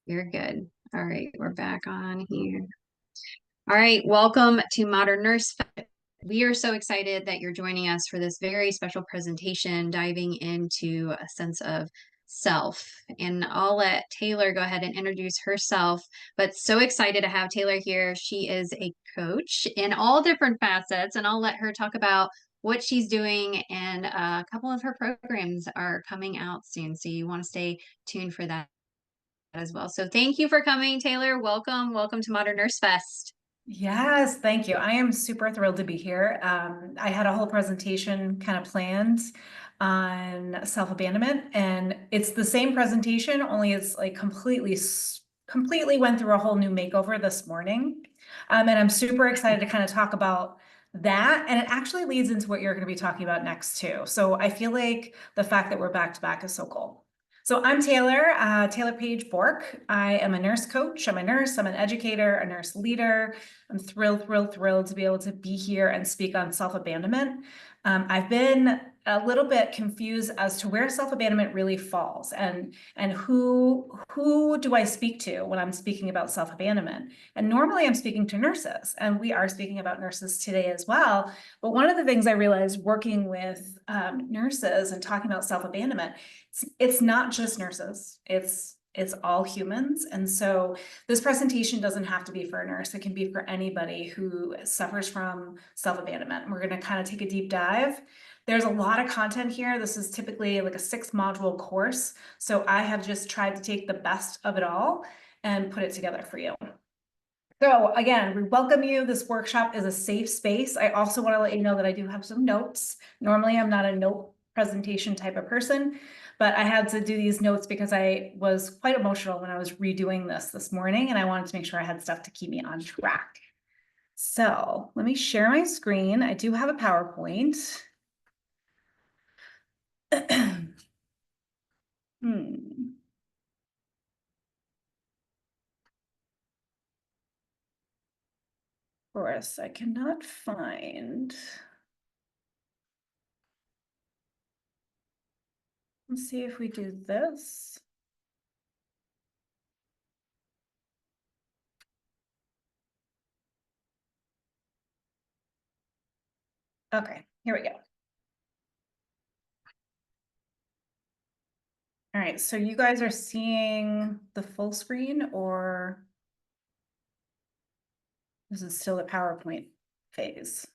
You're good. All right, we're back on here. All right, welcome to Modern Nurse Fest. We are so excited that you're joining us for this very special presentation diving into a sense of self. And I'll let Taylor go ahead and introduce herself, but so excited to have Taylor here. She is a coach in all different facets, and I'll let her talk about what she's doing, and a couple of her programs are coming out soon. So you want to stay tuned for that as well. So thank you for coming, Taylor. Welcome. Welcome to Modern Nurse Fest. Yes, thank you. I am super thrilled to be here. I had a whole presentation kind of planned on self-abandonment, and it's the same presentation, only it's like completely went through a whole new makeover this morning. And I'm super excited to kind of talk about that. And it actually leads into what you're going to be talking about next too. So I feel like the fact that we're back to back is so cool. So I'm Taylor-Paige Bourque. I am a nurse coach. I'm a nurse, I'm an educator, a nurse leader. I'm thrilled to be able to be here and speak on self-abandonment. I've been a little bit confused as to where self-abandonment really falls and who do I speak to when I'm speaking about self-abandonment. And normally I'm speaking to nurses, and we are speaking about nurses today as well. But one of the things I realized working with nurses and talking about self-abandonment, it's not just nurses, it's all humans. And so this presentation doesn't have to be for a nurse. It can be for anybody who suffers from self-abandonment. We're going to kind of take a deep dive. There's a lot of content here. This is typically like a 6-module course. So I have just tried to take the best of it all and put it together for you. So again, we welcome you. This workshop is a safe space. I also want to let you know that I do have some notes. Normally, I'm not a note presentation type of person, but I had to do these notes because I was quite emotional when I was redoing this morning, and I wanted to make sure I had stuff to keep me on track. So let me share my screen. I do have a PowerPoint. Of course, I cannot find. Let's see if we do this. Okay, here we go. All right, so you guys are seeing the full screen, or this is still the PowerPoint phase?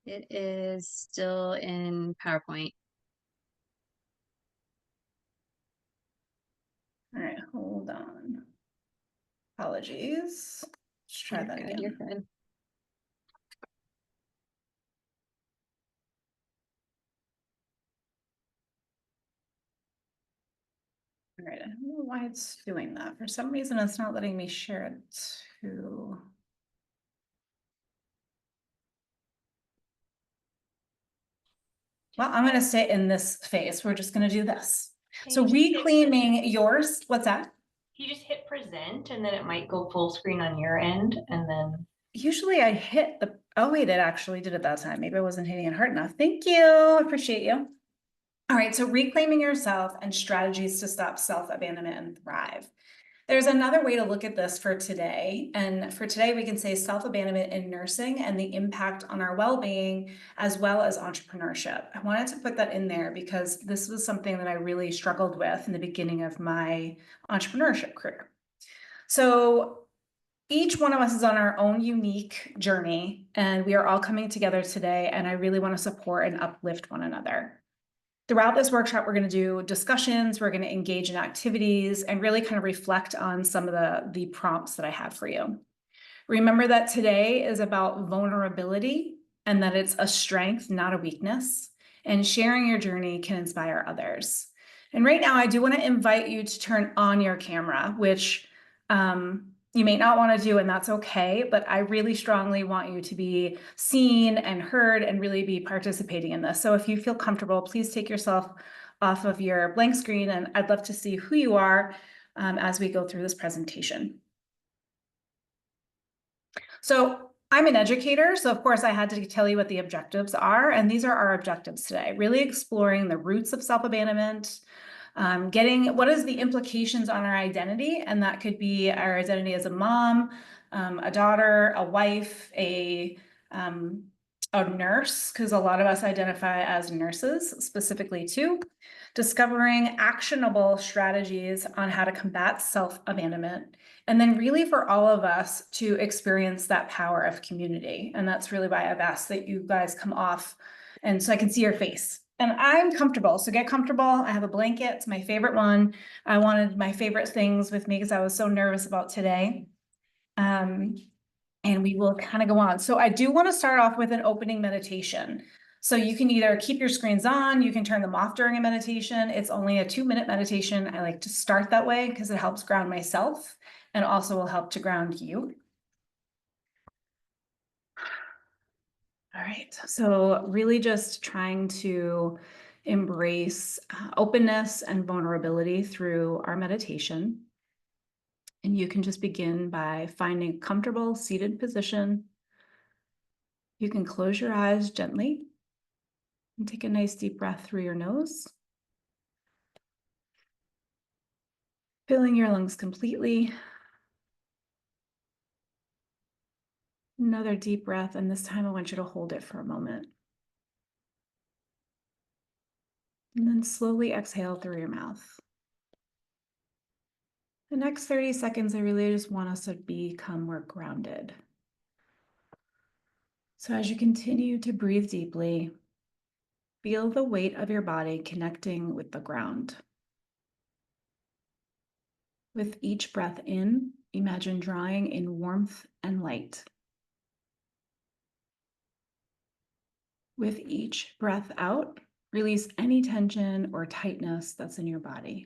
It is still in PowerPoint. All right, hold on. Apologies. Let's try that again. You're good. All right, I don't know why it's doing that. For some reason, it's not letting me share it to. Well, I'm going to stay in this phase. We're just going to do this. So reclaiming yours, what's that? You just hit present and then it might go full screen on your end, and then usually I hit the, oh wait, it actually did it that time. Maybe I wasn't hitting it hard enough. Thank you. I appreciate you. All right, so reclaiming yourself and strategies to stop self-abandonment and thrive. There's another way to look at this for today. And for today, we can say self-abandonment in nursing and the impact on our well-being, as well as entrepreneurship. I wanted to put that in there because this was something that I really struggled with in the beginning of my entrepreneurship career. So each one of us is on our own unique journey, and we are all coming together today. And I really want to support and uplift one another. Throughout this workshop, we're going to do discussions, we're going to engage in activities, and really kind of reflect on some of the prompts that I have for you. Remember that today is about vulnerability and that it's a strength, not a weakness. And sharing your journey can inspire others. And right now, I do want to invite you to turn on your camera, which you may not want to do, and that's okay, but I really strongly want you to be seen and heard and really be participating in this. So if you feel comfortable, please take yourself off of your blank screen, and I'd love to see who you are as we go through this presentation. So I'm an educator, so of course I had to tell you what the objectives are, and these are our objectives today. Really exploring the roots of self-abandonment, Getting what is the implications on our identity, and that could be our identity as a mom, a daughter, a wife, a nurse, because a lot of us identify as nurses specifically too. Discovering actionable strategies on how to combat self-abandonment, and then really for all of us to experience that power of community. And that's really why I've asked that you guys come off, and so I can see your face. And I'm comfortable, so get comfortable. I have a blanket, it's my favorite one. I wanted my favorite things with me because I was so nervous about today. And we will kind of go on. So I do want to start off with an opening meditation. So you can either keep your screens on, you can turn them off during a meditation. It's only a 2-minute meditation. I like to start that way because it helps ground myself and also will help to ground you. All right, so really just trying to embrace openness and vulnerability through our meditation. And you can just begin by finding a comfortable seated position. You can close your eyes gently and take a nice deep breath through your nose. Filling your lungs completely. Another deep breath, and this time I want you to hold it for a moment. And then slowly exhale through your mouth. The next 30 seconds, I really just want us to become more grounded. So as you continue to breathe deeply, feel the weight of your body connecting with the ground. With each breath in, imagine drawing in warmth and light. With each breath out, release any tension or tightness that's in your body.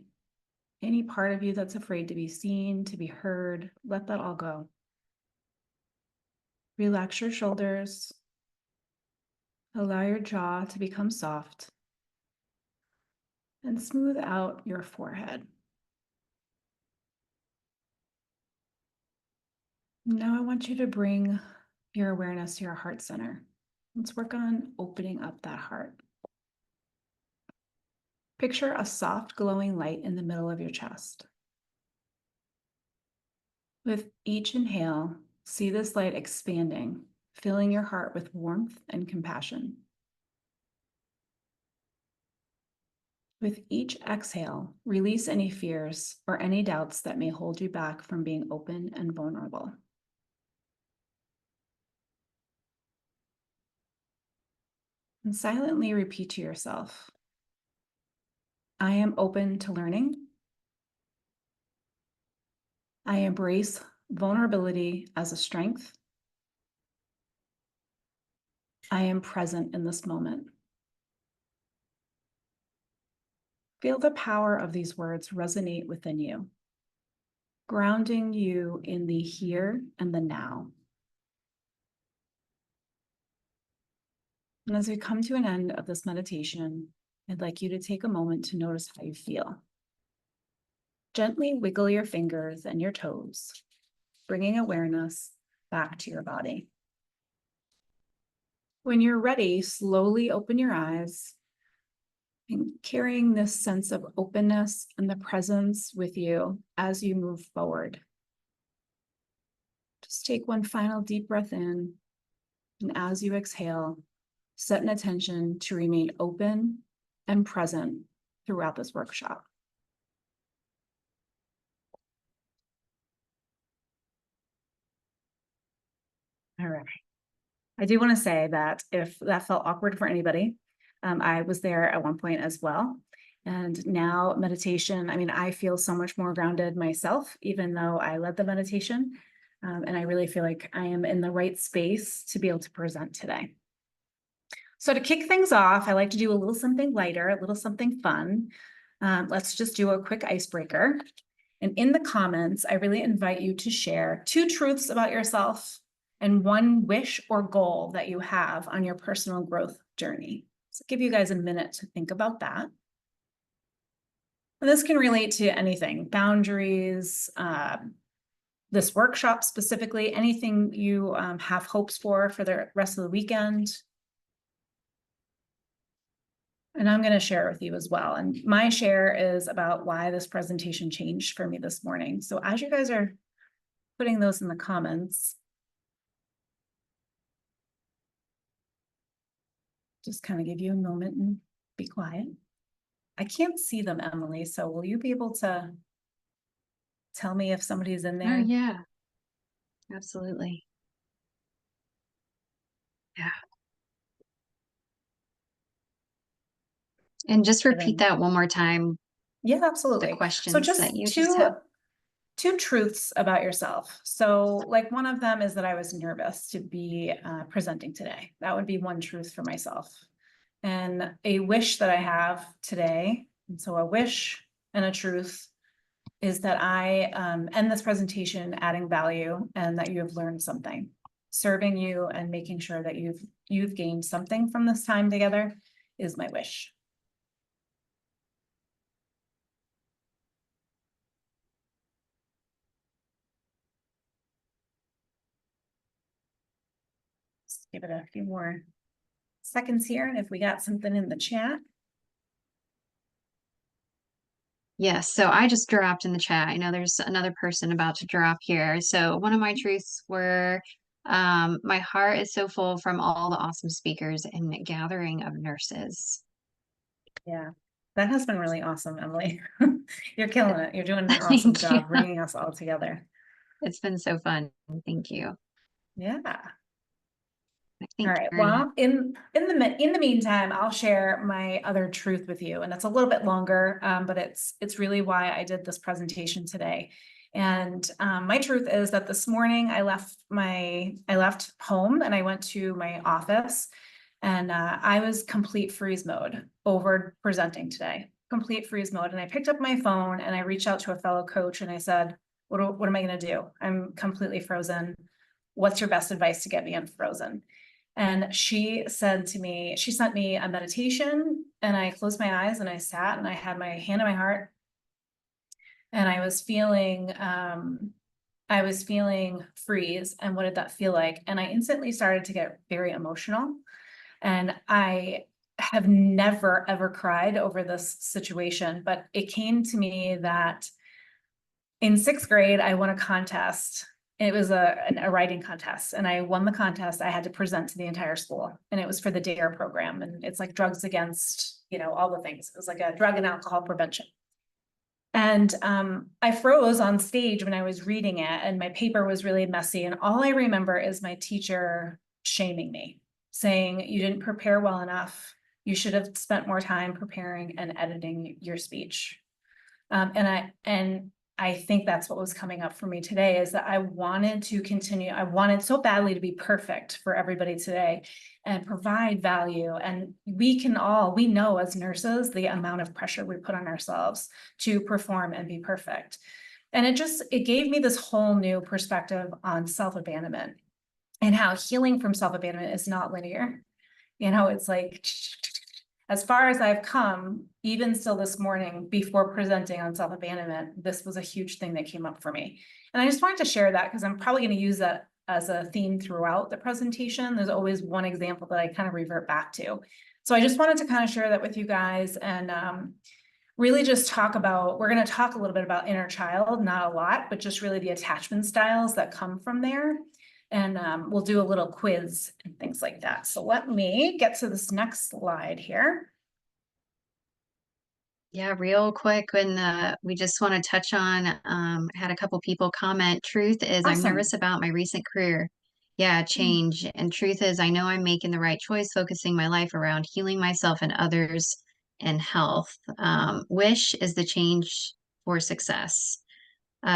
Any part of you that's afraid to be seen, to be heard, let that all go. Relax your shoulders. Allow your jaw to become soft. And smooth out your forehead. Now I want you to bring your awareness to your heart center. Let's work on opening up that heart. Picture a soft glowing light in the middle of your chest. With each inhale, see this light expanding, filling your heart with warmth and compassion. With each exhale, release any fears or any doubts that may hold you back from being open and vulnerable. And silently repeat to yourself, I am open to learning. I embrace vulnerability as a strength. I am present in this moment. Feel the power of these words resonate within you, grounding you in the here and the now. And as we come to an end of this meditation, I'd like you to take a moment to notice how you feel. Gently wiggle your fingers and your toes, bringing awareness back to your body. When you're ready, slowly open your eyes and carrying this sense of openness and the presence with you as you move forward. Just take one final deep breath in, and as you exhale, set an intention to remain open and present throughout this workshop. All right. I do want to say that if that felt awkward for anybody, I was there at one point as well. And now meditation, I mean, I feel so much more grounded myself, even though I led the meditation. And I really feel like I am in the right space to be able to present today. So to kick things off, I like to do a little something lighter, a little something fun. Let's just do a quick icebreaker. And in the comments, I really invite you to share 2 truths about yourself and 1 wish or goal that you have on your personal growth journey. So give you guys a minute to think about that. And this can relate to anything, boundaries, this workshop specifically, anything you have hopes for the rest of the weekend. And I'm going to share with you as well. And my share is about why this presentation changed for me this morning. So as you guys are putting those in the comments, just kind of give you a moment and be quiet. I can't see them, Emily, so will you be able to tell me if somebody's in Oh, there? yeah, absolutely. Yeah. And just repeat that one more time, Yeah, the absolutely. So questions just that you just have. two truths about yourself. So like one of them is that I was nervous to be presenting today. That would be one truth for myself. And a wish that I have today, and so a wish and a truth is that I end this presentation adding value and that you have learned something, serving you and making sure that you've gained something from this time together is my wish. Just give it a few more seconds here, and if we got something in the chat. Yes, so I just dropped in the chat. I know there's another person about to drop here. So one of my truths were, my heart is so full from all the awesome speakers and gathering of nurses. Yeah, that has been really awesome, Emily. You're killing it. You're doing an awesome Thank you. job bringing us all together. It's been so fun. Thank you. Yeah. I All think right. Karen, Well, in the meantime, I'll share my other truth with you, and it's a little bit longer, but it's really why I did this presentation today. And my truth is that this morning I left home and I went to my office, and I was complete freeze mode over presenting today. Complete freeze mode, and I picked up my phone and I reached out to a fellow coach and I said, "What am I going to do? I'm completely frozen. What's your best advice to get me unfrozen?" And she said to me, she sent me a meditation, and I closed my eyes and I sat and I had my hand on my heart, and I was feeling freeze. And what did that feel like? And I instantly started to get very emotional. And I have never ever cried over this situation, but it came to me that in sixth grade, I won a contest. It was a writing contest, and I won the contest. I had to present to the entire school, and it was for the DARE program. And it's like drugs against, all the things. It was like a drug and alcohol prevention. And I froze on stage when I was reading it, and my paper was really messy. And all I remember is my teacher shaming me, saying, "You didn't prepare well enough. You should have spent more time preparing and editing your speech." And I think that's what was coming up for me today, is that I wanted to continue. I wanted so badly to be perfect for everybody today and provide value. And we know as nurses, the amount of pressure we put on ourselves to perform and be perfect. And it gave me this whole new perspective on self-abandonment and how healing from self-abandonment is not linear. It's like, as far as I've come, even still this morning, before presenting on self-abandonment, this was a huge thing that came up for me. And I just wanted to share that because I'm probably going to use that as a theme throughout the presentation. There's always one example that I kind of revert back to. So I just wanted to kind of share that with you guys and really just we're going to talk a little bit about inner child, not a lot, but just really the attachment styles that come from there. And we'll do a little quiz and things like that. So let me get to this next slide here. yeah, real quick, when we just want to touch on, had a couple people comment, truth is I'm Awesome. nervous about my recent career. Yeah, change. And truth is I know I'm making the right choice, focusing my life around healing myself and others and health. Wish is the change for success.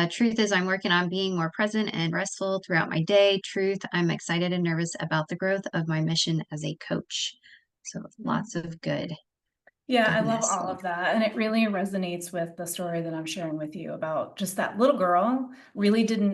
Truth is I'm working on being more present and restful throughout my day. Truth, I'm excited and nervous about the growth of my mission as a coach. So lots of good. Yeah, I love Goodness. all of that. And it really resonates with the story that I'm sharing with you about just that little girl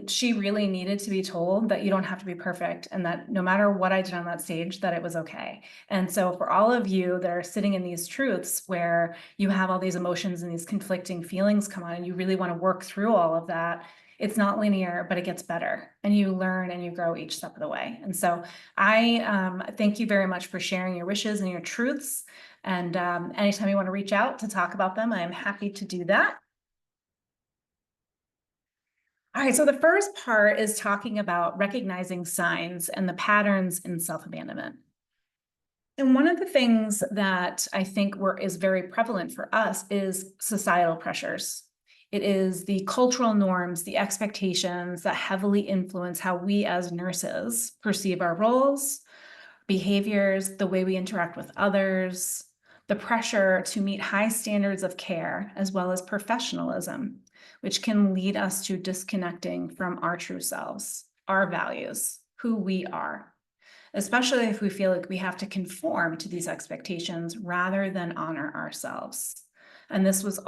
she really needed to be told that you don't have to be perfect and that no matter what I did on that stage, that it was okay. And so for all of you that are sitting in these truths where you have all these emotions and these conflicting feelings come on and you really want to work through all of that, it's not linear, but it gets better and you learn and you grow each step of the way. And so I thank you very much for sharing your wishes and your truths. And anytime you want to reach out to talk about them, I'm happy to do that. All right, so the first part is talking about recognizing signs and the patterns in self-abandonment. And one of the things that I think is very prevalent for us is societal pressures. It is the cultural norms, the expectations that heavily influence how we as nurses perceive our roles, behaviors, the way we interact with others, the pressure to meet high standards of care, as well as professionalism, which can lead us to disconnecting from our true selves, our values, who we are, especially if we feel like we have to conform to these expectations rather than honor ourselves. And this was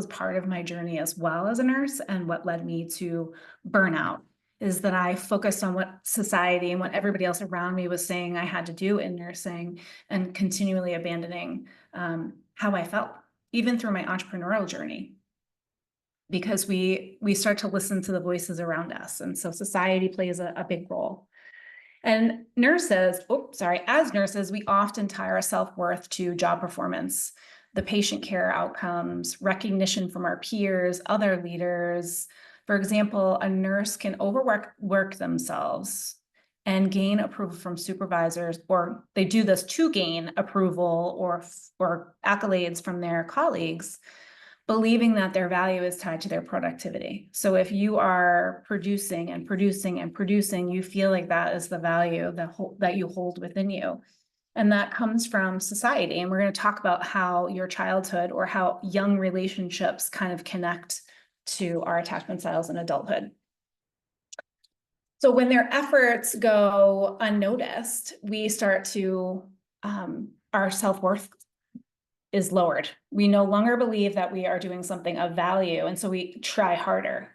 part of my journey as well as a nurse, and what led me to burnout is that I focused on what society and what everybody else around me was saying I had to do in nursing, and continually abandoning how I felt, even through my entrepreneurial journey, because we start to listen to the voices around us. And so society plays a big role. And as nurses, we often tie our self-worth to job performance, the patient care outcomes, recognition from our peers, other leaders. For example, a nurse can work themselves and gain approval from supervisors, or they do this to gain approval or accolades from their colleagues, believing that their value is tied to their productivity. So if you are producing and producing and producing, you feel like that is the value that you hold within you. And that comes from society. And we're going to talk about how your childhood or how young relationships kind of connect to our attachment styles in adulthood. So when their efforts go unnoticed, we start to, our self-worth is lowered. We no longer believe that we are doing something of value, and so we try harder.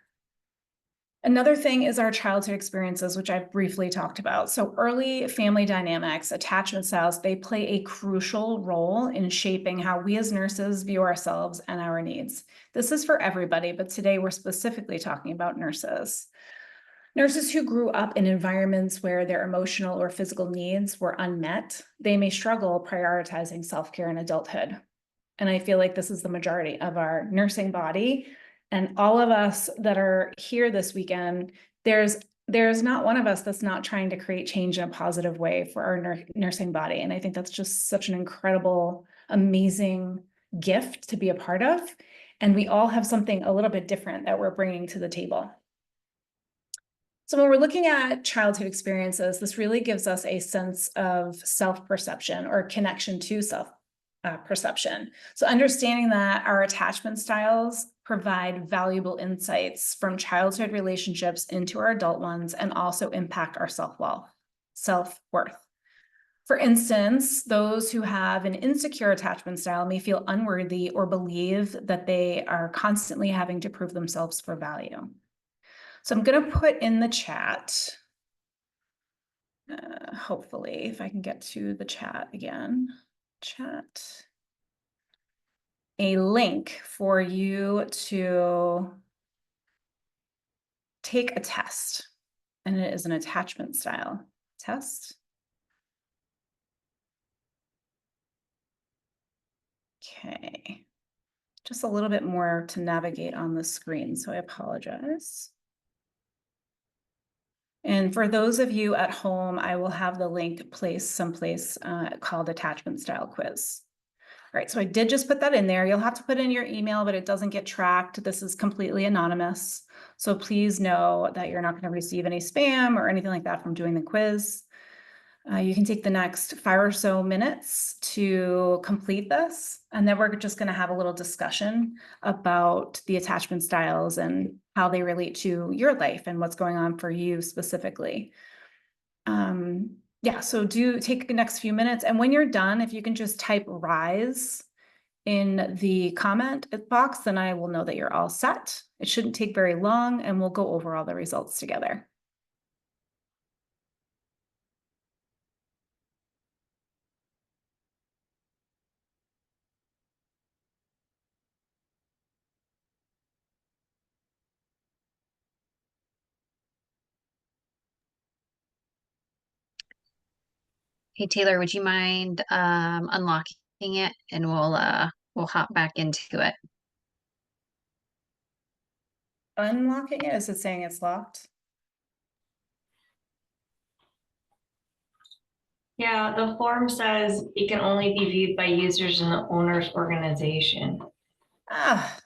Another thing is our childhood experiences, which I've briefly talked about. So early family dynamics, attachment styles, they play a crucial role in shaping how we as nurses view ourselves and our needs. This is for everybody, but today we're specifically talking about nurses. Nurses who grew up in environments where their emotional or physical needs were unmet, they may struggle prioritizing self-care in adulthood. And I feel like this is the majority of our nursing body. And all of us that are here this weekend, there's not one of us that's not trying to create change in a positive way for our nursing body. And I think that's just such an incredible, amazing gift to be a part of. And we all have something a little bit different that we're bringing to the table. So when we're looking at childhood experiences, this really gives us a sense of self-perception or connection to self-perception. So understanding that our attachment styles provide valuable insights from childhood relationships into our adult ones, and also impact our self-worth. For instance, those who have an insecure attachment style may feel unworthy or believe that they are constantly having to prove themselves for value. So I'm going to put in the chat, hopefully, if I can get to the chat again, a link for you to take a test, and it is an attachment style test. Okay, just a little bit more to navigate on the screen, so I apologize. And for those of you at home, I will have the link placed someplace called Attachment Style Quiz. All right, so I did just put that in there. You'll have to put in your email, but it doesn't get tracked. This is completely anonymous. So please know that you're not going to receive any spam or anything like that from doing the quiz. You can take the next 5 or so minutes to complete this, and then we're just going to have a little discussion about the attachment styles and how they relate to your life and what's going on for you specifically. Yeah, so do take the next few minutes, and when you're done, if you can just type RISE in the comment box, then I will know that you're all set. It shouldn't take very long, and we'll go over all the results together. Hey, Taylor, would you mind unlocking it and we'll hop back into it. Unlocking it? Is it saying it's locked? Yeah, the form says it can only be viewed by users in the owner's organization. Ah.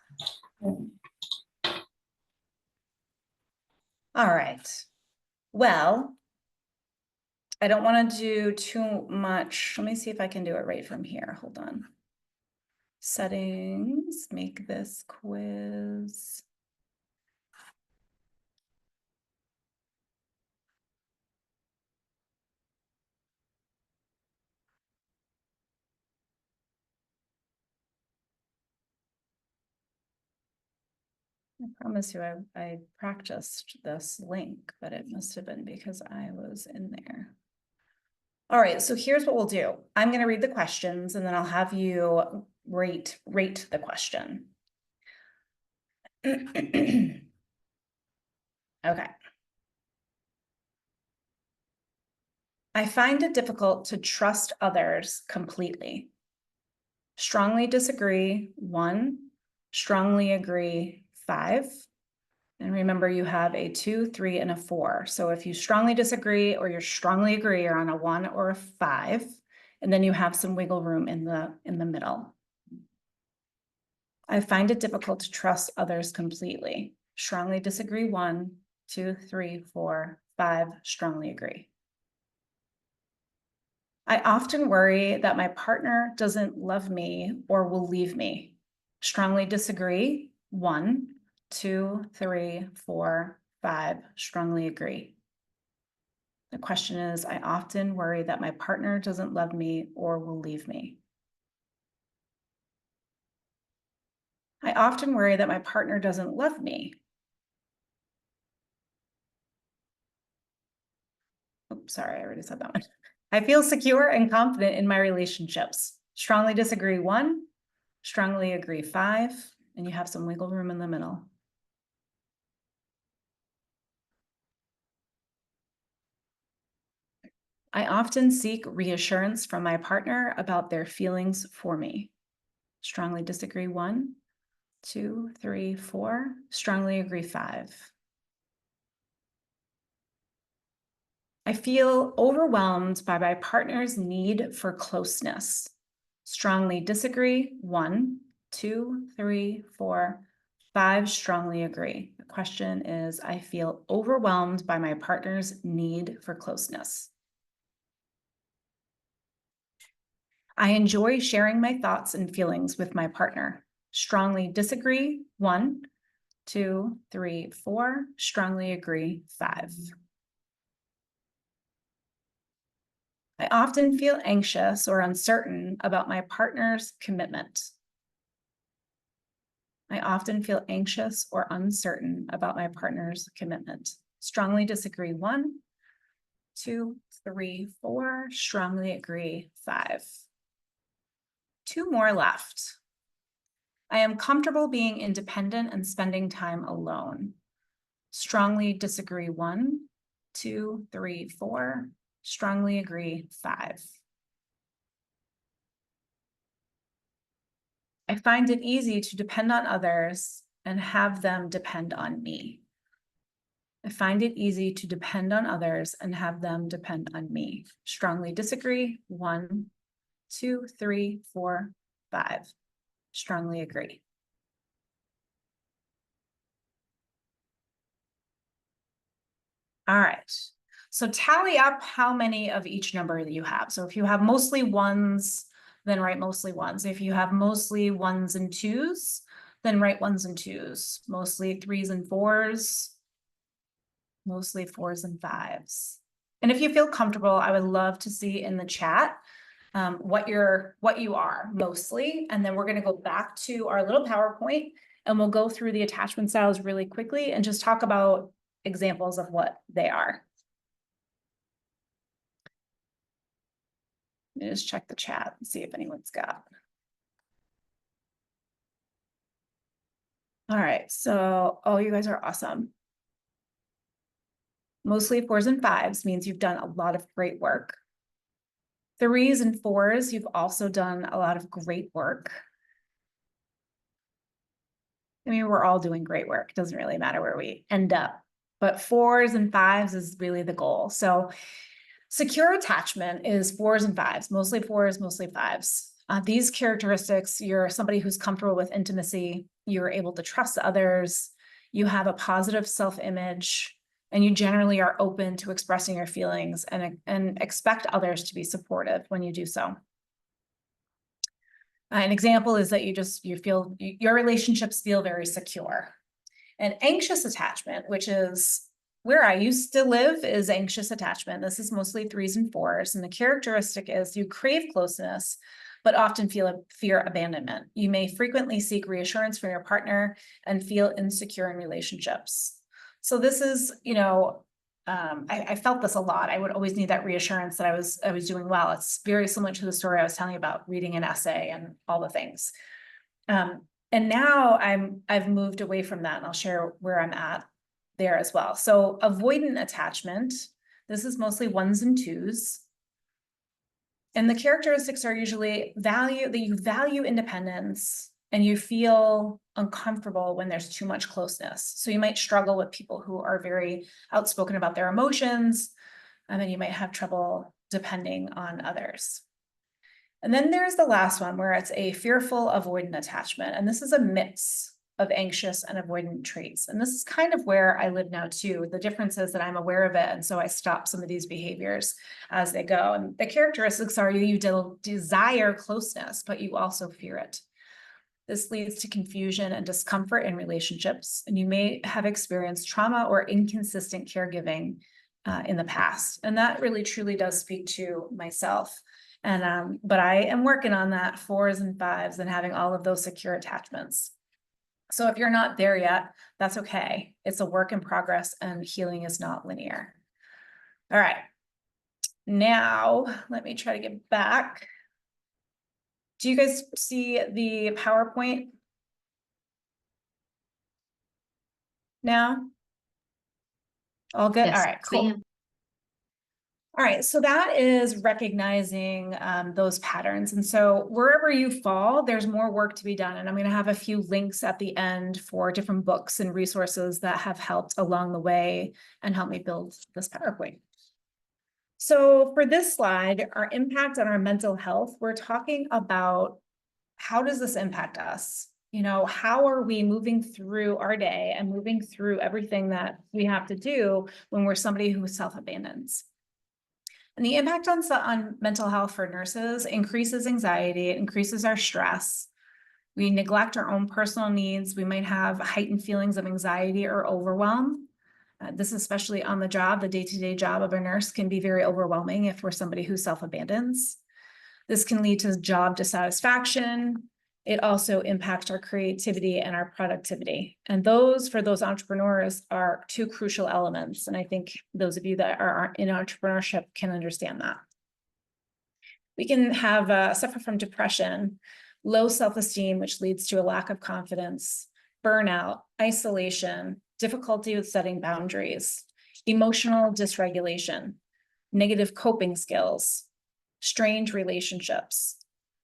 All right. Well, I don't want to do too much. Let me see if I can do it right from here. Hold on. Settings, make this quiz. I promise you, I practiced this link, but it must have been because I was in there. All right, so here's what we'll do. I'm going to read the questions and then I'll have you rate the question. Okay. I find it difficult to trust others completely. Strongly disagree, 1. Strongly agree, 5. And remember, you have a 2, 3, and a 4. So if you strongly disagree or you strongly agree, you're on a 1 or a 5. And then you have some wiggle room in the middle. I find it difficult to trust others completely. Strongly disagree, 1, 2, 3, 4, 5. Strongly agree. I often worry that my partner doesn't love me or will leave me. Strongly disagree, 1, 2, 3, 4, 5. Strongly agree. The question is, I often worry that my partner doesn't love me or will leave me. I often worry that my partner doesn't love me. Oops, sorry, I already said that one. I feel secure and confident in my relationships. Strongly disagree, 1. Strongly agree, 5. And you have some wiggle room in the middle. I often seek reassurance from my partner about their feelings for me. Strongly disagree, 1, 2, 3, 4. Strongly agree, 5. I feel overwhelmed by my partner's need for closeness. Strongly disagree, 1, 2, 3, 4, 5. Strongly agree. The question is, I feel overwhelmed by my partner's need for closeness. I enjoy sharing my thoughts and feelings with my partner. Strongly disagree, 1, 2, 3, 4. Strongly agree, 5. I often feel anxious or uncertain about my partner's commitment. I often feel anxious or uncertain about my partner's commitment. Strongly disagree, 1, 2, 3, 4. Strongly agree, 5. 2 more left. I am comfortable being independent and spending time alone. Strongly disagree, 1, 2, 3, 4. Strongly agree, 5. I find it easy to depend on others and have them depend on me. I find it easy to depend on others and have them depend on me. Strongly disagree, 1, 2, 3, 4, 5. Strongly agree. All right. So tally up how many of each number that you have. So if you have mostly 1s, then write mostly 1s. If you have mostly 1s and 2s, then write 1s and 2s. Mostly 3s and 4s, mostly 4s and 5s. And if you feel comfortable, I would love to see in the chat what you are mostly. And then we're going to go back to our little PowerPoint and we'll go through the attachment styles really quickly and just talk about examples of what they are. Let me just check the chat and see if anyone's got. All right, so, oh, you guys are awesome. Mostly 4s and 5s means you've done a lot of great work. 3s and 4s, you've also done a lot of great work. I mean, we're all doing great work. It doesn't really matter where we end up, but 4s and 5s is really the goal. So secure attachment is 4s and 5s, mostly 4s, mostly 5s. These characteristics, you're somebody who's comfortable with intimacy, you're able to trust others, you have a positive self-image, and you generally are open to expressing your feelings and expect others to be supportive when you do so. An example is that you feel your relationships feel very secure. And anxious attachment, which is where I used to live, is anxious attachment. This is mostly 3s and 4s. And the characteristic is you crave closeness, but often fear abandonment. You may frequently seek reassurance from your partner and feel insecure in relationships. So this is, I felt this a lot. I would always need that reassurance that I was doing well. It's very similar to the story I was telling you about reading an essay and all the things. And now I've moved away from that, and I'll share where I'm at there as well. So avoidant attachment, this is mostly 1s and 2s. And the characteristics are usually that you value independence and you feel uncomfortable when there's too much closeness. So you might struggle with people who are very outspoken about their emotions, and then you might have trouble depending on others. And then there's the last one where it's a fearful avoidant attachment. And this is a mix of anxious and avoidant traits. And this is kind of where I live now too. The difference is that I'm aware of it. And so I stop some of these behaviors as they go. And the characteristics are you desire closeness, but you also fear it. This leads to confusion and discomfort in relationships. And you may have experienced trauma or inconsistent caregiving in the past. And that really truly does speak to myself. And but I am working on that 4s and 5s and having all of those secure attachments. So if you're not there yet, that's okay. It's a work in progress and healing is not linear. All right. Now, let me try to get back. Do you guys see the PowerPoint now? All good? Yes, All right, cool. ma'am. All right, so that is recognizing those patterns. And so wherever you fall, there's more work to be done. And I'm going to have a few links at the end for different books and resources that have helped along the way and helped me build this PowerPoint. So for this slide, our impact on our mental health, we're talking about how does this impact us? How are we moving through our day and moving through everything that we have to do when we're somebody who self-abandons? And the impact on mental health for nurses increases anxiety, it increases our stress. We neglect our own personal needs. We might have heightened feelings of anxiety or overwhelm. This, especially on the job, the day-to-day job of a nurse can be very overwhelming if we're somebody who self-abandons. This can lead to job dissatisfaction. It also impacts our creativity and our productivity. And those, for those entrepreneurs, are two crucial elements. And I think those of you that are in entrepreneurship can understand that. We can have suffer from depression, low self-esteem, which leads to a lack of confidence, burnout, isolation, difficulty with setting boundaries, emotional dysregulation, negative coping skills, strained relationships.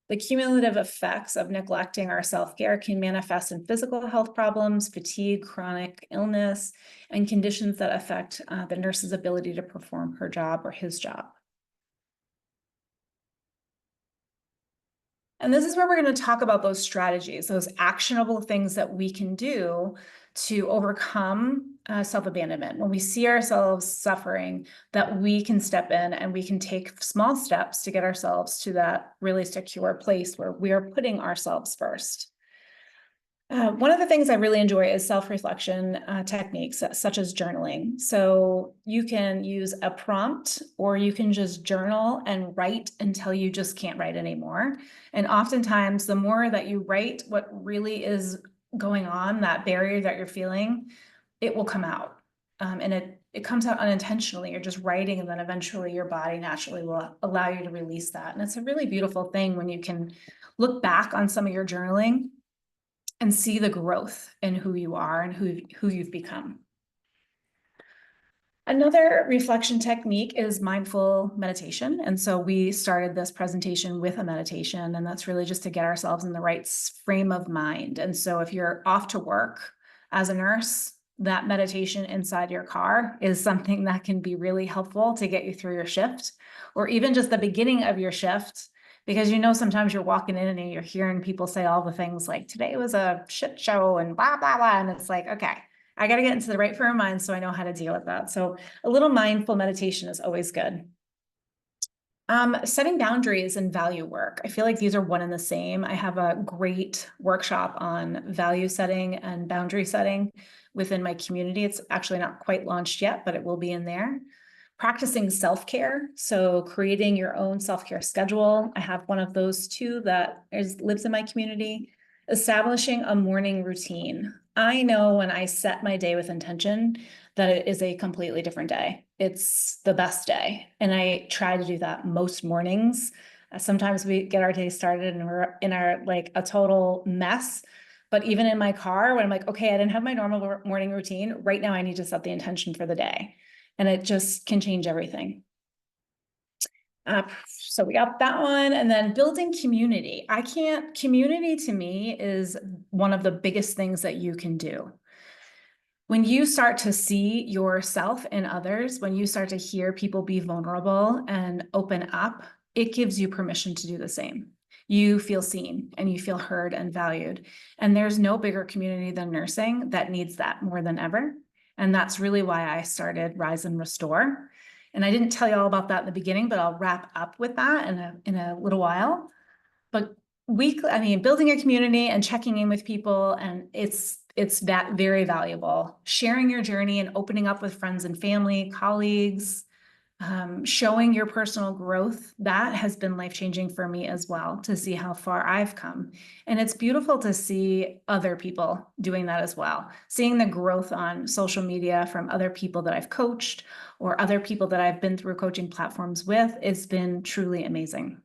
The cumulative effects of neglecting our self-care can manifest in physical health problems, fatigue, chronic illness, and conditions that affect the nurse's ability to perform her job or his job. And this is where we're going to talk about those strategies, those actionable things that we can do to overcome self-abandonment. When we see ourselves suffering, that we can step in and we can take small steps to get ourselves to that really secure place where we are putting ourselves first. One of the things I really enjoy is self-reflection techniques such as journaling. So you can use a prompt or you can just journal and write until you just can't write anymore. And oftentimes the more that you write what really is going on, that barrier that you're feeling, it will come out. And it comes out unintentionally. You're just writing and then eventually your body naturally will allow you to release that. And it's a really beautiful thing when you can look back on some of your journaling and see the growth in who you are and who you've become. Another reflection technique is mindful meditation. And so we started this presentation with a meditation, and that's really just to get ourselves in the right frame of mind. And so if you're off to work as a nurse, that meditation inside your car is something that can be really helpful to get you through your shift, or even just the beginning of your shift. Because sometimes you're walking in and you're hearing people say all the things like, today was a shit show and blah, blah, blah. And it's like, okay, I got to get into the right frame of mind so I know how to deal with that. So a little mindful meditation is always good. Setting boundaries and value work. I feel like these are one and the same. I have a great workshop on value setting and boundary setting within my community. It's actually not quite launched yet, but it will be in there. Practicing self-care. So creating your own self-care schedule. I have one of those too that lives in my community. Establishing a morning routine. I know when I set my day with intention that it is a completely different day. It's the best day. And I try to do that most mornings. Sometimes we get our day started and we're in our like a total mess. But even in my car, when I'm like, okay, I didn't have my normal morning routine, right now I need to set the intention for the day. And it just can change everything. So we got that one. And then building community. Community to me is one of the biggest things that you can do. When you start to see yourself in others, when you start to hear people be vulnerable and open up, it gives you permission to do the same. You feel seen and you feel heard and valued. And there's no bigger community than nursing that needs that more than ever. And that's really why I started Rise and Restore. And I didn't tell you all about that in the beginning, but I'll wrap up with that in a little while. But building a community and checking in with people, and it's that very valuable. Sharing your journey and opening up with friends and family, colleagues, showing your personal growth, that has been life-changing for me as well, to see how far I've come. And it's beautiful to see other people doing that as well. Seeing the growth on social media from other people that I've coached or other people that I've been through coaching platforms with, it's been truly amazing.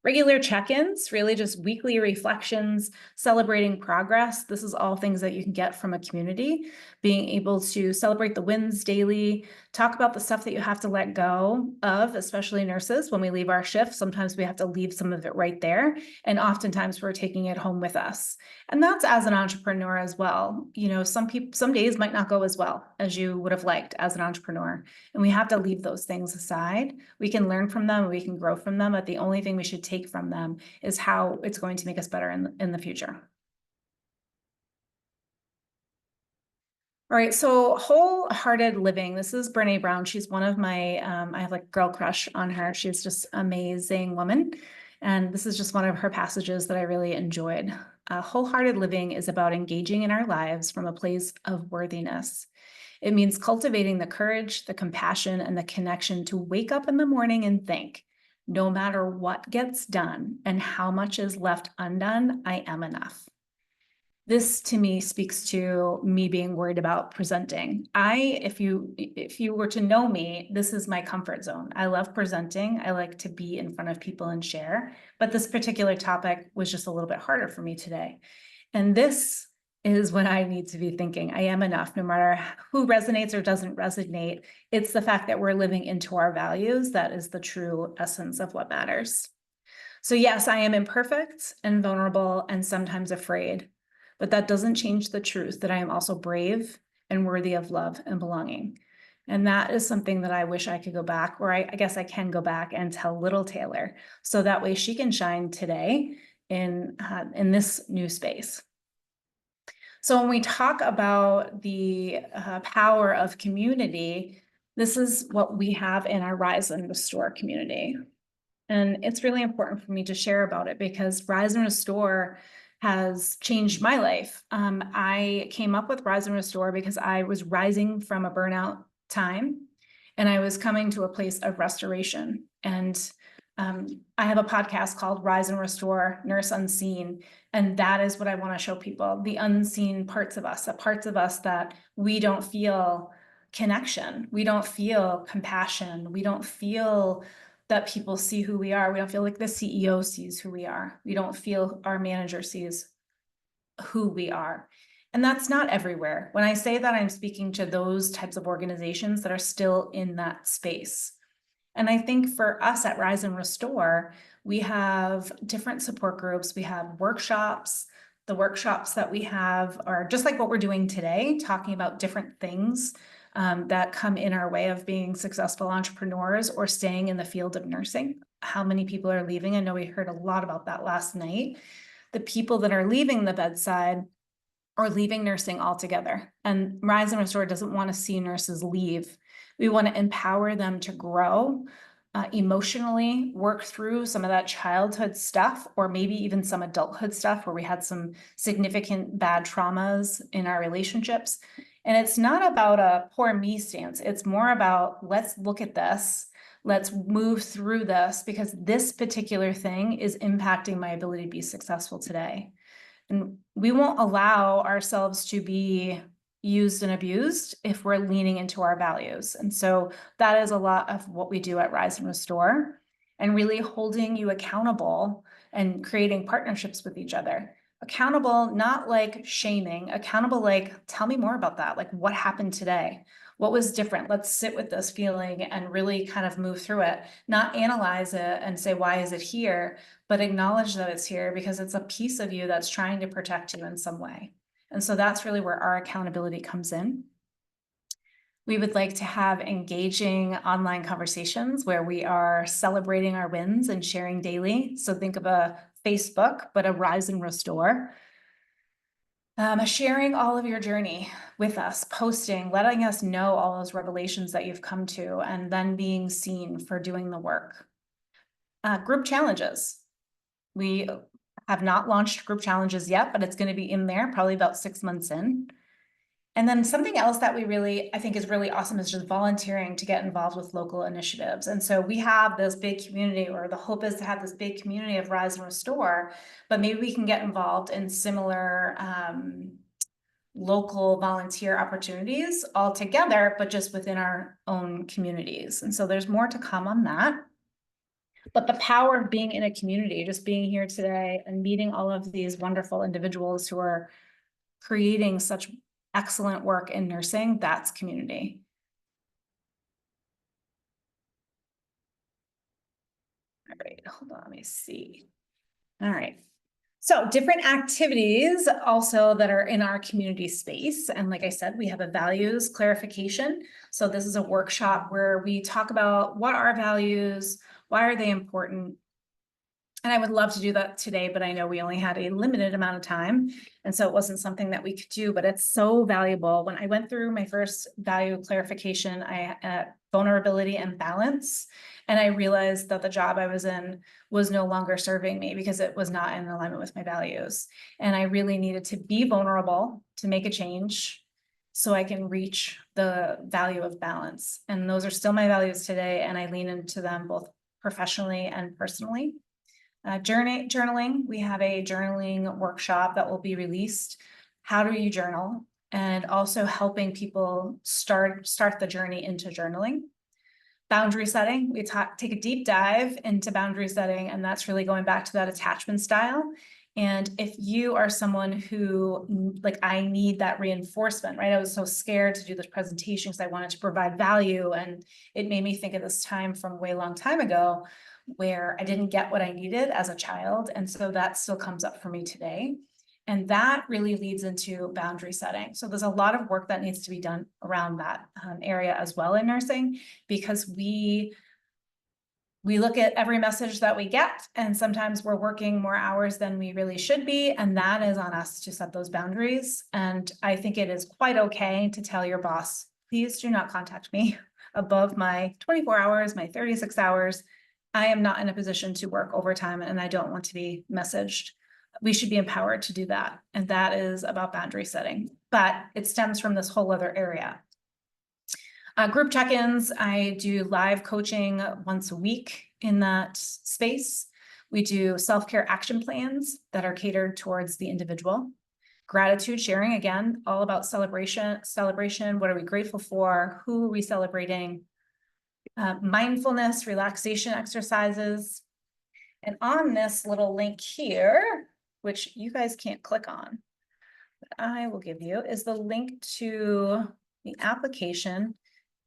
Regular check-ins, really just weekly reflections, celebrating progress. This is all things that you can get from a community. Being able to celebrate the wins daily, talk about the stuff that you have to let go of, especially nurses. When we leave our shift, sometimes we have to leave some of it right there. And oftentimes we're taking it home with us. And that's as an entrepreneur as well. Some days might not go as well as you would have liked as an entrepreneur. And we have to leave those things aside. We can learn from them, we can grow from them, but the only thing we should take from them is how it's going to make us better in the future. All right, so wholehearted living. This is Brene Brown. She's one of my, I have like a girl crush on her. She's just an amazing woman. And this is just one of her passages that I really enjoyed. Wholehearted living is about engaging in our lives from a place of worthiness. It means cultivating the courage, the compassion, and the connection to wake up in the morning and think, no matter what gets done and how much is left undone, I am enough. This to me speaks to me being worried about presenting. If you were to know me, this is my comfort zone. I love presenting. I like to be in front of people and share, but this particular topic was just a little bit harder for me today. And this is when I need to be thinking, I am enough, no matter who resonates or doesn't resonate. It's the fact that we're living into our values that is the true essence of what matters. So yes, I am imperfect and vulnerable and sometimes afraid, but that doesn't change the truth that I am also brave and worthy of love and belonging. And that is something that I wish I could go back, or I guess I can go back and tell little Taylor, so that way she can shine today in this new space. So when we talk about the power of community, this is what we have in our Rise and Restore community. And it's really important for me to share about it because Rise and Restore has changed my life. I came up with Rise and Restore because I was rising from a burnout time and I was coming to a place of restoration. And I have a podcast called Rise and Restore, Nurse Unseen. And that is what I want to show people, the unseen parts of us, the parts of us that we don't feel connection. We don't feel compassion. We don't feel that people see who we are. We don't feel like the CEO sees who we are. We don't feel our manager sees who we are. And that's not everywhere. When I say that, I'm speaking to those types of organizations that are still in that space. And I think for us at Rise and Restore, we have different support groups. We have workshops. The workshops that we have are just like what we're doing today, talking about different things that come in our way of being successful entrepreneurs or staying in the field of nursing. How many people are leaving? I know we heard a lot about that last night. The people that are leaving the bedside or leaving nursing altogether. And Rise and Restore doesn't want to see nurses leave. We want to empower them to grow emotionally, work through some of that childhood stuff, or maybe even some adulthood stuff where we had some significant bad traumas in our relationships. And it's not about a poor me stance. It's more about, let's look at this. Let's move through this because this particular thing is impacting my ability to be successful today. And we won't allow ourselves to be used and abused if we're leaning into our values. And so that is a lot of what we do at Rise and Restore, and really holding you accountable and creating partnerships with each other. Accountable, not like shaming, accountable, like, tell me more about that. Like, what happened today? What was different? Let's sit with this feeling and really kind of move through it, not analyze it and say, why is it here? But acknowledge that it's here because it's a piece of you that's trying to protect you in some way. And so that's really where our accountability comes in. We would like to have engaging online conversations where we are celebrating our wins and sharing daily. So think of a Facebook, but a Rise and Restore. Sharing all of your journey with us, posting, letting us know all those revelations that you've come to, and then being seen for doing the work. Group challenges. We have not launched group challenges yet, but it's going to be in there probably about 6 months in. And then something else that I think is really awesome is just volunteering to get involved with local initiatives. And so we have this big community, or the hope is to have this big community of Rise and Restore, but maybe we can get involved in similar local volunteer opportunities all together, but just within our own communities. And so there's more to come on that. But the power of being in a community, just being here today and meeting all of these wonderful individuals who are creating such excellent work in nursing, that's community. All right, hold on, let me see. All right. So different activities also that are in our community space. And like I said, we have a values clarification. So this is a workshop where we talk about what are values, why are they important? And I would love to do that today, but I know we only had a limited amount of time. And so it wasn't something that we could do, but it's so valuable. When I went through my first value clarification, vulnerability and balance, and I realized that the job I was in was no longer serving me because it was not in alignment with my values. And I really needed to be vulnerable to make a change so I can reach the value of balance. And those are still my values today, and I lean into them both professionally and personally. Journaling, we have a journaling workshop that will be released. How do you journal? And also helping people start the journey into journaling. Boundary setting, we take a deep dive into boundary setting, and that's really going back to that attachment style. And if you are someone who, like, I need that reinforcement, right? I was so scared to do this presentation because I wanted to provide value, and it made me think of this time from a way long time ago where I didn't get what I needed as a child. And so that still comes up for me today. And that really leads into boundary setting. So there's a lot of work that needs to be done around that area as well in nursing, because we look at every message that we get, and sometimes we're working more hours than we really should be. And that is on us to set those boundaries. And I think it is quite okay to tell your boss, please do not contact me above my 24 hours, my 36 hours. I am not in a position to work overtime and I don't want to be messaged. We should be empowered to do that. And that is about boundary setting, but it stems from this whole other area. Group check-ins, I do live coaching once a week in that space. We do self-care action plans that are catered towards the individual. Gratitude sharing, again, all about celebration. What are we grateful for? Who are we celebrating? Mindfulness, relaxation exercises. And on this little link here, which you guys can't click on, that I will give you is the link to the application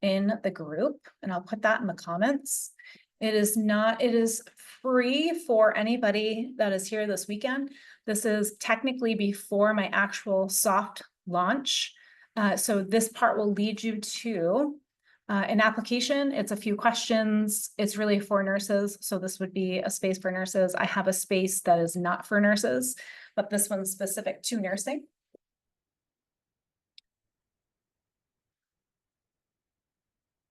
in the group, and I'll put that in the comments. It is free for anybody that is here this weekend. This is technically before my actual soft launch. So this part will lead you to an application. It's a few questions. It's really for nurses. So this would be a space for nurses. I have a space that is not for nurses, but this one's specific to nursing.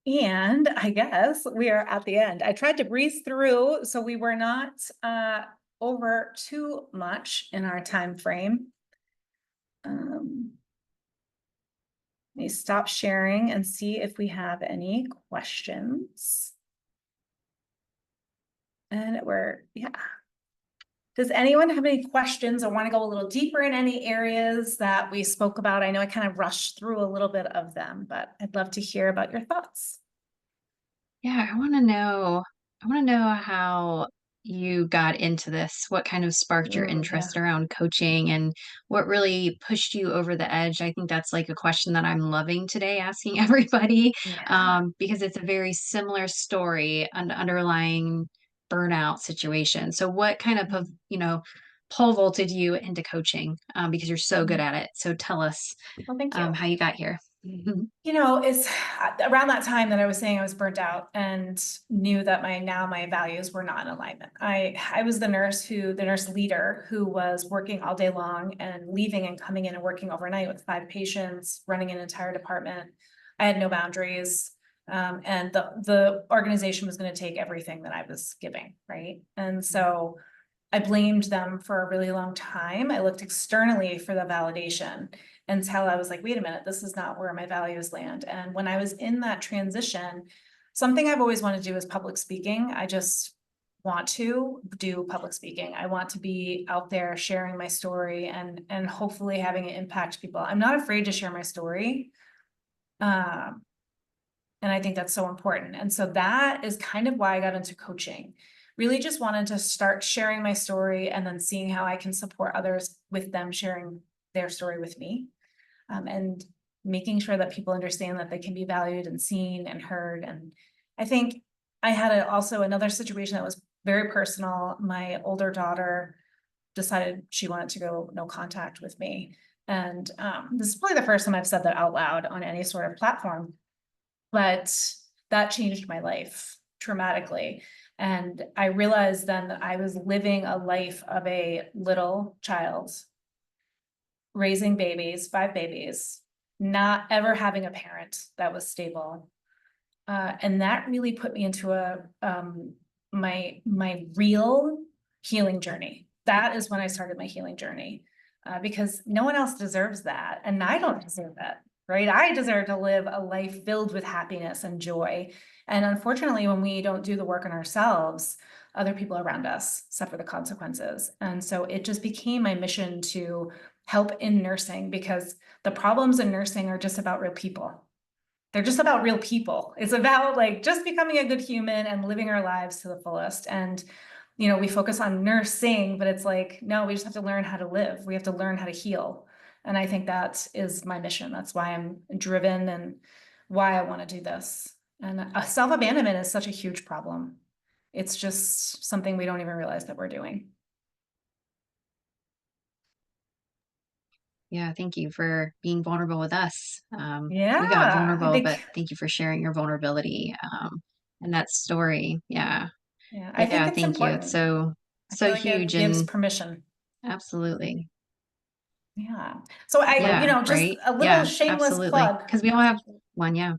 And I guess we are at the end. I tried to breeze through, so we were not over too much in our time frame. Let me stop sharing and see if we have any questions. And yeah. Does anyone have any questions or want to go a little deeper in any areas that we spoke about? I know I kind of rushed through a little bit of them, but I'd love to hear about your thoughts. Yeah, I want to know how you got into this, what kind of sparked your interest around coaching and what really pushed you over the edge. I think that's like a question that I'm loving today, asking everybody, because it's a very similar story, an underlying burnout situation. So what kind of, pole vaulted you into coaching, because you're so good at it. So tell us Well, thank you. how you got here. You know, it's around that time that I was saying I was burnt out and knew that my values were not in alignment. I was the nurse leader who was working all day long and leaving and coming in and working overnight with 5 patients, running an entire department. I had no boundaries. And the organization was going to take everything that I was giving, right? And so I blamed them for a really long time. I looked externally for the validation until I was like, wait a minute, this is not where my values land. And when I was in that transition, something I've always wanted to do is public speaking. I just want to do public speaking. I want to be out there sharing my story and hopefully having it impact people. I'm not afraid to share my story. And I think that's so important. And so that is kind of why I got into coaching. Really just wanted to start sharing my story and then seeing how I can support others with them sharing their story with me. And making sure that people understand that they can be valued and seen and heard. And I think I had also another situation that was very personal. My older daughter decided she wanted to go no contact with me. And this is probably the first time I've said that out loud on any sort of platform, but that changed my life dramatically. And I realized then that I was living a life of a little child, raising babies, 5 babies, not ever having a parent that was stable. And that really put me into my real healing journey. That is when I started my healing journey, because no one else deserves that. And I don't deserve that, right? I deserve to live a life filled with happiness and joy. And unfortunately, when we don't do the work on ourselves, other people around us suffer the consequences. And so it just became my mission to help in nursing, because the problems in nursing are just about real people. They're just about real people. It's about like just becoming a good human and living our lives to the fullest. And, you know, we focus on nursing, but it's like, no, we just have to learn how to live. We have to learn how to heal. And I think that is my mission. That's why I'm driven and why I want to do this. And self-abandonment is such a huge problem. It's just something we don't even realize that we're doing. Yeah, thank you for being vulnerable with us. Yeah, we got vulnerable, but thank you for sharing your vulnerability, and that story. Yeah. Yeah, I think it's thank important. you. It's so like huge it gives and permission. Absolutely. Yeah. So just right? a little shameless absolutely. plug. Because we all have one, yeah.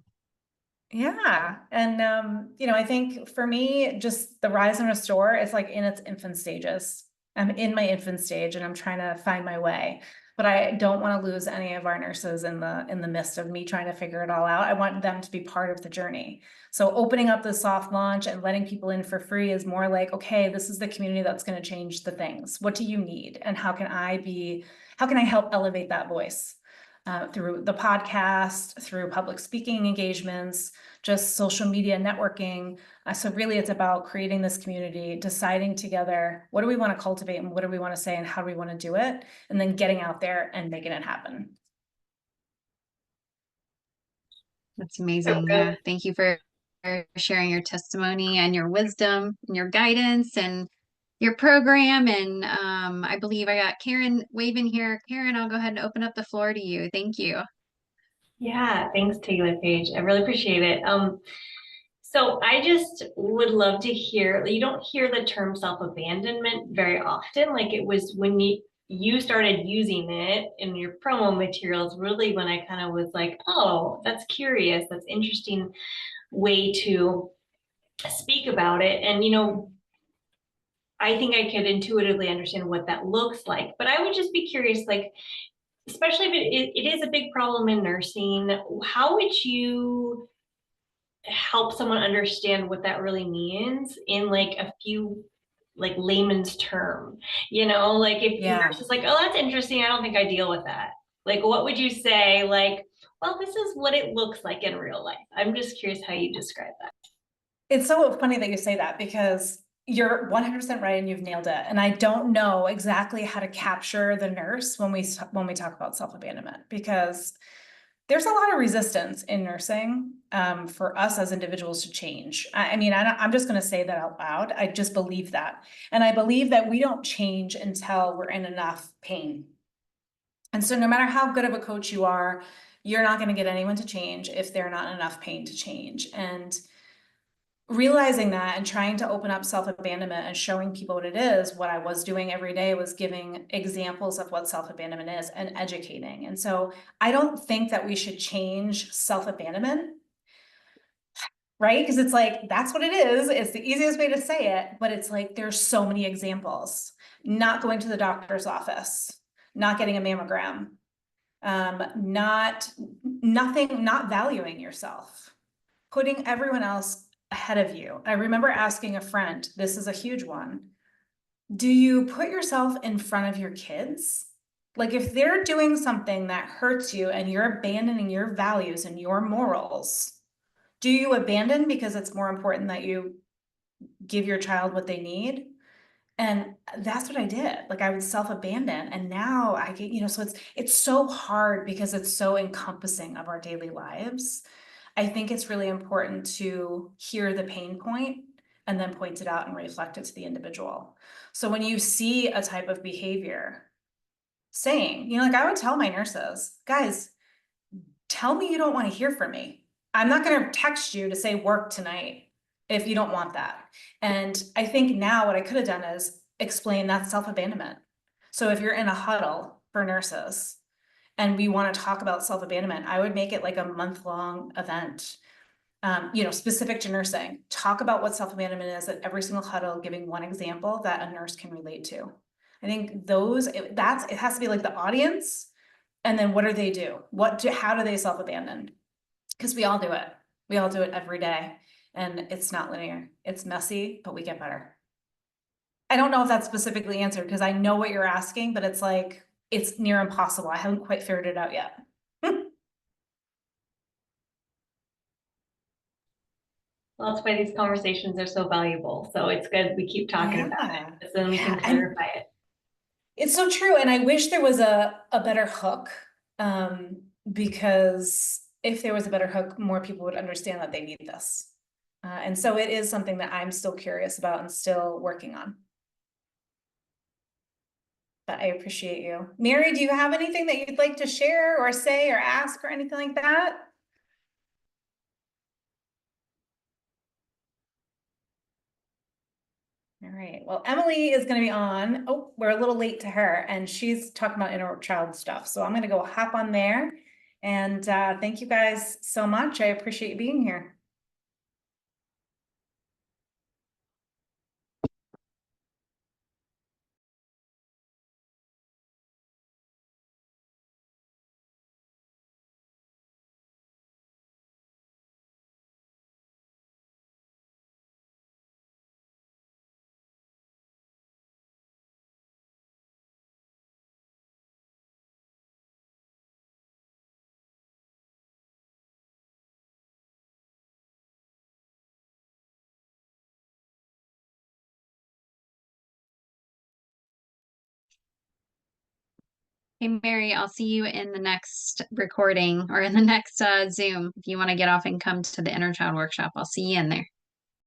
Yeah. And, I think for me, just the Rise and Restore is like in its infant stages. I'm in my infant stage and I'm trying to find my way, but I don't want to lose any of our nurses in the midst of me trying to figure it all out. I want them to be part of the journey. So opening up the soft launch and letting people in for free is more like, okay, this is the community that's going to change the things. What do you need? And how can I help elevate that voice? through the podcast, through public speaking engagements, just social media networking. So really it's about creating this community, deciding together, what do we want to cultivate and what do we want to say and how do we want to do it? And then getting out there and making it happen. That's amazing. Yeah. Thank you for sharing your testimony and your wisdom and your guidance and your program. And I believe I got Karen waving here. Karen, I'll go ahead and open up the floor to you. Thank you. Yeah, thanks, Taylor-Paige. I really appreciate it. So I just would love to hear, you don't hear the term self-abandonment very often. Like it was when you started using it in your promo materials, really when I kind of was like, oh, that's curious. That's interesting way to speak about it. And, I think I could intuitively understand what that looks like, but I would just be curious, like, especially if it is a big problem in nursing, how would you help someone understand what that really means in like a few like layman's term, like if the nurse is like, oh, that's interesting, I don't think I deal with that. Like, what would you say? Like, well, this is what it looks like in real life. I'm just curious how you describe that. It's so funny that you say that because you're 100% right and you've nailed it. And I don't know exactly how to capture the nurse when we talk about self-abandonment, because there's a lot of resistance in nursing for us as individuals to change. I mean, I'm just going to say that out loud. I just believe that. And I believe that we don't change until we're in enough pain. And so no matter how good of a coach you are, you're not going to get anyone to change if they're not in enough pain to change. And realizing that and trying to open up self-abandonment and showing people what it is, what I was doing every day was giving examples of what self-abandonment is and educating. And so I don't think that we should change self-abandonment, right? Because it's like, that's what it is. It's the easiest way to say it, but it's like, there's so many examples. Not going to the doctor's office, not getting a mammogram, not valuing yourself, putting everyone else ahead of you. I remember asking a friend, this is a huge one. Do you put yourself in front of your kids? Like if they're doing something that hurts you and you're abandoning your values and your morals, do you abandon because it's more important that you give your child what they need? And that's what I did. Like I would self-abandon, and now I get, so it's so hard because it's so encompassing of our daily lives. I think it's really important to hear the pain point and then point it out and reflect it to the individual. So when you see a type of behavior, saying, like I would tell my nurses, guys, tell me you don't want to hear from me. I'm not going to text you to say work tonight if you don't want that. And I think now what I could have done is explain that's self-abandonment. So if you're in a huddle for nurses and we want to talk about self-abandonment, I would make it like a month-long event, specific to nursing. Talk about what self-abandonment is at every single huddle, giving one example that a nurse can relate to. I think it has to be like the audience, and then what do they do? How do they self-abandon? Because we all do it. We all do it every day, and it's not linear. It's messy, but we get better. I don't know if that's specifically answered because I know what you're asking, but it's like, it's near impossible. I haven't quite figured it out yet. Well, that's why these conversations are so valuable. So it's good we keep talking about it, so then we can clarify it. It's so true. And I wish there was a better hook, because if there was a better hook, more people would understand that they need this. And so it is something that I'm still curious about and still working on. But I appreciate you. Mary, do you have anything that you'd like to share or say or ask or anything like that? All right. Well, Emily is going to be on. Oh, we're a little late to her, and she's talking about inner child stuff. So I'm going to go hop on there. And thank you guys so much. I appreciate you being here. Hey, Mary, I'll see you in the next recording or in the next Zoom. If you want to get off and come to the inner child workshop, I'll see you in there.